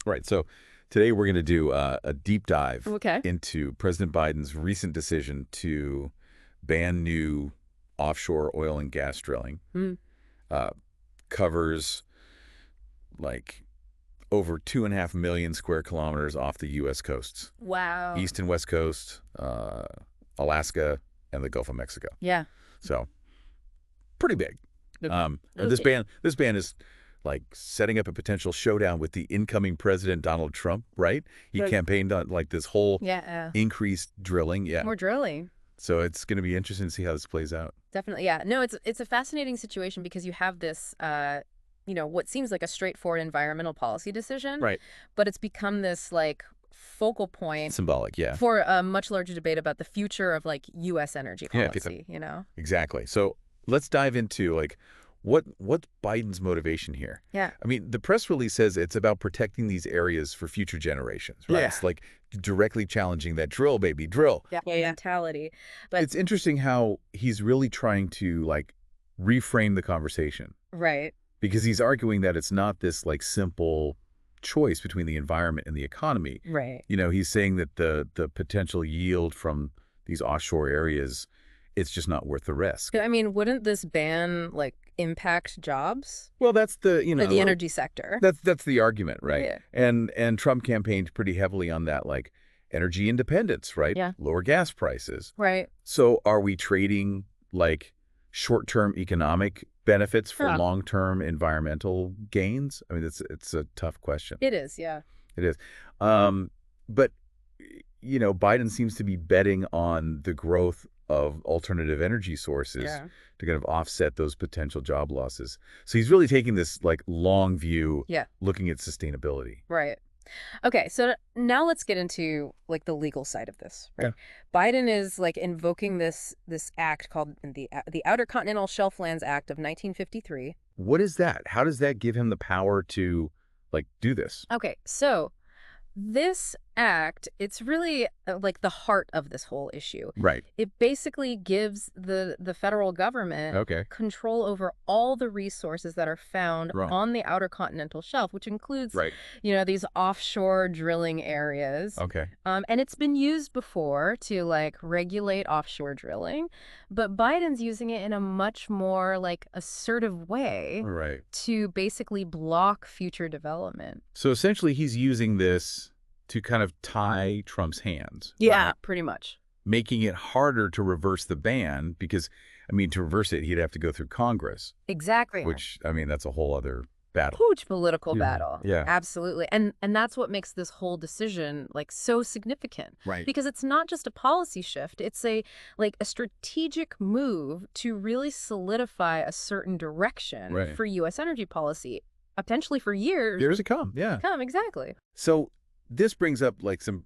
Right. So today we're going to do a deep dive Okay. into President Biden's recent decision to ban new offshore oil and gas drilling. Mm. Covers like over 2.5 million square kilometers off the U.S. coasts. Wow. East and West Coast, Alaska, and the Gulf of Mexico. Yeah. So pretty big. And Okay. this ban is like setting up a potential showdown with the incoming president, Donald Trump, right? He Right. campaigned on like this whole Yeah. increased drilling. Yeah. More drilling. So it's going to be interesting to see how this plays out. Definitely. Yeah. No, it's a fascinating situation because you have this, what seems like a straightforward environmental policy decision, Right. but it's become this like focal point Symbolic. Yeah. for a much larger debate about the future of like U.S. energy Yeah, policy, Exactly. So let's dive into like what's Biden's motivation here? Yeah. I mean, the press release says it's about protecting these areas for future generations, right? Yeah. It's like directly challenging that drill, baby, drill. Yeah. Mentality. But It's interesting how he's really trying to like reframe the conversation right. because he's arguing that it's not this like simple choice between the environment and the economy. Right. He's saying that the potential yield from these offshore areas, it's just not worth the risk. I mean, wouldn't this ban like impact jobs? Well, that's the, Or the energy sector. That's the argument, right? Yeah. And Trump campaigned pretty heavily on that, like energy independence, right? Yeah. Lower gas prices. Right. So are we trading like short-term economic benefits for Huh. long-term environmental gains? I mean, it's a tough question. It is. Yeah. It is. But Biden seems to be betting on the growth of alternative energy sources Yeah. to kind of offset those potential job losses. So he's really taking this like long view, Yeah. looking at sustainability. Right. Okay, so now let's get into like the legal side of this, right? Yeah. Biden is like invoking this act called the Outer Continental Shelf Lands Act of 1953. What is that? How does that give him the power to like do this? Okay, so this act, it's really like the heart of this whole issue. Right. It basically gives the federal government Okay. control over all the resources that are found Right. on the outer continental shelf, which includes, Right. these offshore drilling areas. Okay. And it's been used before to like regulate offshore drilling, but Biden's using it in a much more like assertive way Right. to basically block future development. So essentially he's using this to kind of tie Trump's hands. Yeah, right? pretty much. Making it harder to reverse the ban because, I mean, to reverse it, he'd have to go through Congress, Exactly. which, I mean, that's a whole other battle. Huge political Yeah. battle. Yeah. Absolutely. And that's what makes this whole decision like so significant. Right. Because it's not just a policy shift, it's a strategic move to really solidify a certain direction Right. for US energy policy, potentially for years. Years to come. Yeah. to come. Exactly. So this brings up like some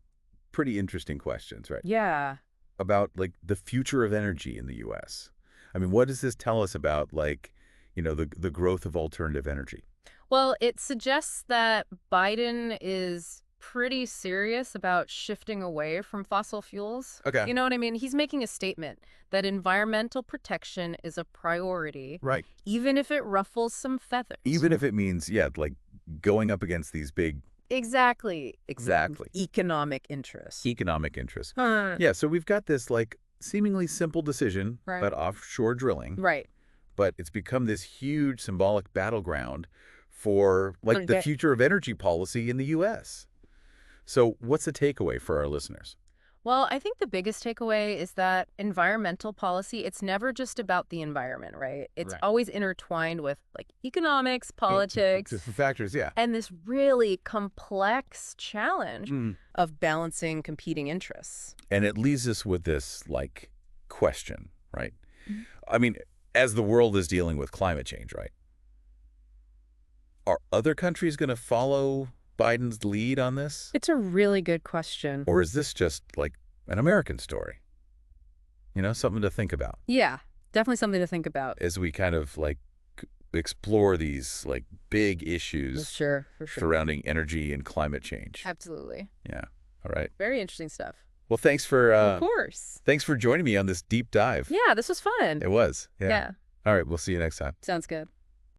pretty interesting questions, right? Yeah. About like the future of energy in the U.S. I mean, what does this tell us about like, the growth of alternative energy? Well, it suggests that Biden is pretty serious about shifting away from fossil fuels. Okay. You know what I mean? He's making a statement that environmental protection is a priority, Right. even if it ruffles some feathers. Even if it means, yeah, like going up against these big Exactly. Exactly. Economic interests. economic interests. Huh. Yeah, so we've got this like seemingly simple decision Right. about offshore drilling, Right. but it's become this huge symbolic battleground for like the Okay. future of energy policy in the U.S. So what's the takeaway for our listeners? Well, I think the biggest takeaway is that environmental policy, it's never just about the environment, right? It's Right. always intertwined with like economics, politics, Different factors, yeah. and this really complex challenge Mm. of balancing competing interests. And it leaves us with this like question, right? Mhm. I mean, as the world is dealing with climate change, right? Are other countries going to follow Biden's lead on this? It's a really good question. Or is this just like an American story? Something to think about Yeah, definitely something to think about. as we kind of like explore these like big issues For sure. surrounding energy and climate change. Absolutely. Yeah. All right. Very interesting stuff. Well, thanks for Of course. thanks for joining me on this deep dive. Yeah, this was fun. It was. Yeah. Yeah, All right. We'll see you next time. sounds good.